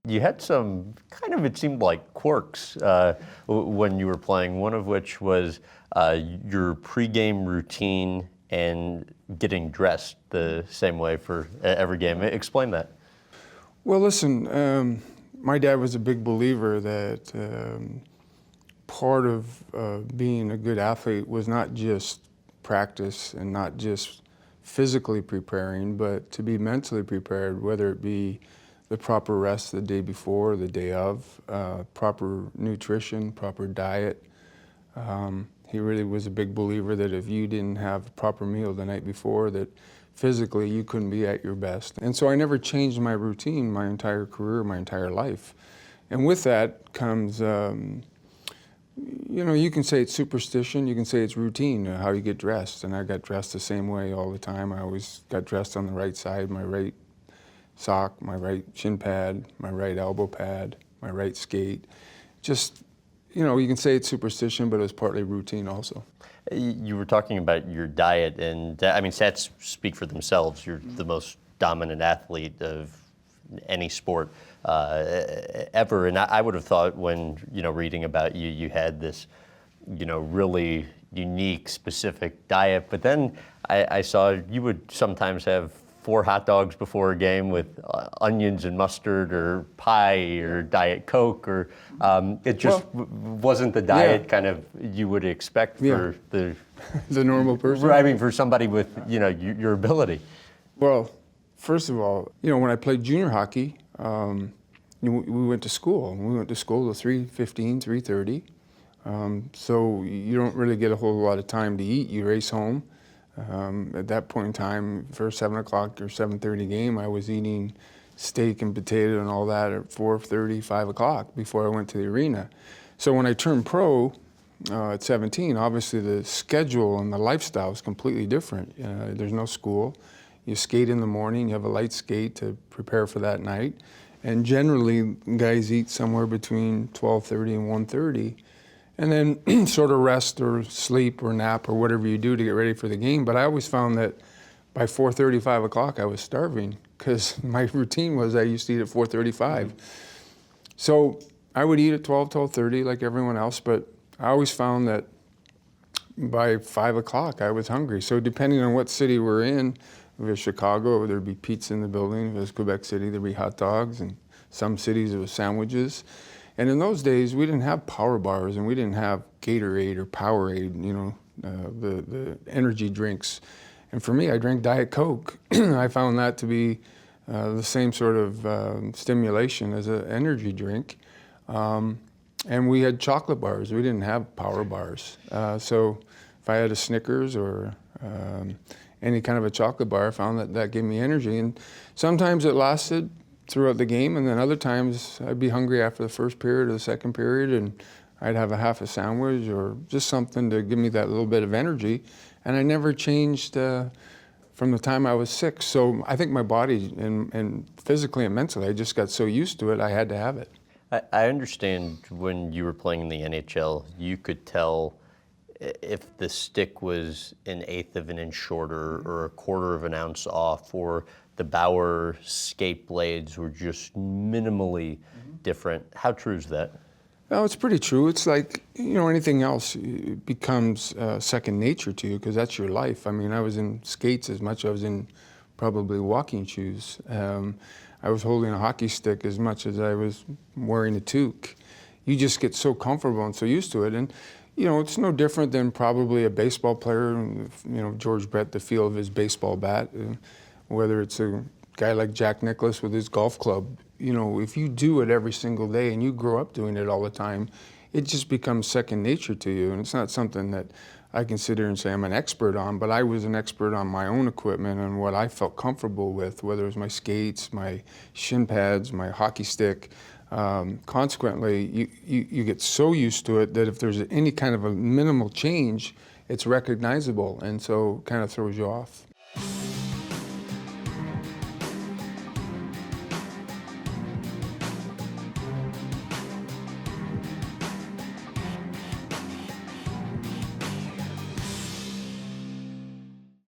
You had some kind of, it seemed like quirks when you were playing, one of which was your pregame routine and getting dressed the same way for every game. Explain that. Well, listen, my dad was a big believer that part of being a good athlete was not just practice and not just physically preparing, but to be mentally prepared, whether it be the proper rest the day before, the day of, proper nutrition, proper diet. He really was a big believer that if you didn't have a proper meal the night before, that physically you couldn't be at your best. And so I never changed my routine my entire career, my entire life. And with that comes, you can say it's superstition, you can say it's routine, how you get dressed. And I got dressed the same way all the time. I always got dressed on the right side, my right sock, my right shin pad, my right elbow pad, my right skate. Just, you can say it's superstition, but it was partly routine also. You were talking about your diet, and I mean, stats speak for themselves. You're the most dominant athlete of any sport ever, and I would have thought when reading about you, you had this really unique, specific diet. But then I saw you would sometimes have 4 hot dogs before a game with onions and mustard, or pie, or Diet Coke, or it just wasn't the diet kind of you would expect for the the normal person. I mean, for somebody with your ability. Well, first of all, when I played junior hockey, we went to school. We went to school till 3:15, 3:30. So you don't really get a whole lot of time to eat. You race home. At that point in time, for a 7 o'clock or 7:30 game, I was eating steak and potato and all that at 4:30, 5 o'clock before I went to the arena. So when I turned pro at 17, obviously the schedule and the lifestyle is completely different. There's no school. You skate in the morning, you have a light skate to prepare for that night. And generally, guys eat somewhere between 12:30 and 1:30. And then sort of rest or sleep or nap or whatever you do to get ready for the game. But I always found that by 4:30, 5 o'clock, I was starving, because my routine was I used to eat at 4:35. So I would eat at 12, 12:30 like everyone else, but I always found that by 5 o'clock I was hungry. So depending on what city we're in, if it was Chicago, there'd be pizza in the building. If it was Quebec City, there'd be hot dogs. And some cities it was sandwiches. And in those days, we didn't have power bars, and we didn't have Gatorade or Powerade, the energy drinks. And for me, I drank Diet Coke. I found that to be the same sort of stimulation as an energy drink. And we had chocolate bars. We didn't have power bars. So if I had a Snickers or any kind of a chocolate bar, I found that gave me energy. And sometimes it lasted throughout the game, and then other times I'd be hungry after the first period or the second period, and I'd have a half a sandwich or just something to give me that little bit of energy. And I never changed from the time I was 6. So I think my body and physically and mentally, I just got so used to it, I had to have it. I understand when you were playing in the NHL, you could tell if the stick was 1/8 of an inch shorter or 1/4 of an ounce off, or the Bauer skate blades were just minimally different. How true is that? No, it's pretty true. It's like, anything else, it becomes second nature to you, because that's your life. I mean, I was in skates as much as I was in probably walking shoes. I was holding a hockey stick as much as I was wearing a toque. You just get so comfortable and so used to it. And, it's no different than probably a baseball player, George Brett, the feel of his baseball bat. Whether it's a guy like Jack Nicklaus with his golf club, if you do it every single day and you grow up doing it all the time, it just becomes second nature to you. And it's not something that I can sit here and say I'm an expert on, but I was an expert on my own equipment and what I felt comfortable with, whether it was my skates, my shin pads, my hockey stick. Consequently, you get so used to it that if there's any kind of a minimal change, it's recognizable, and so kind of throws you off.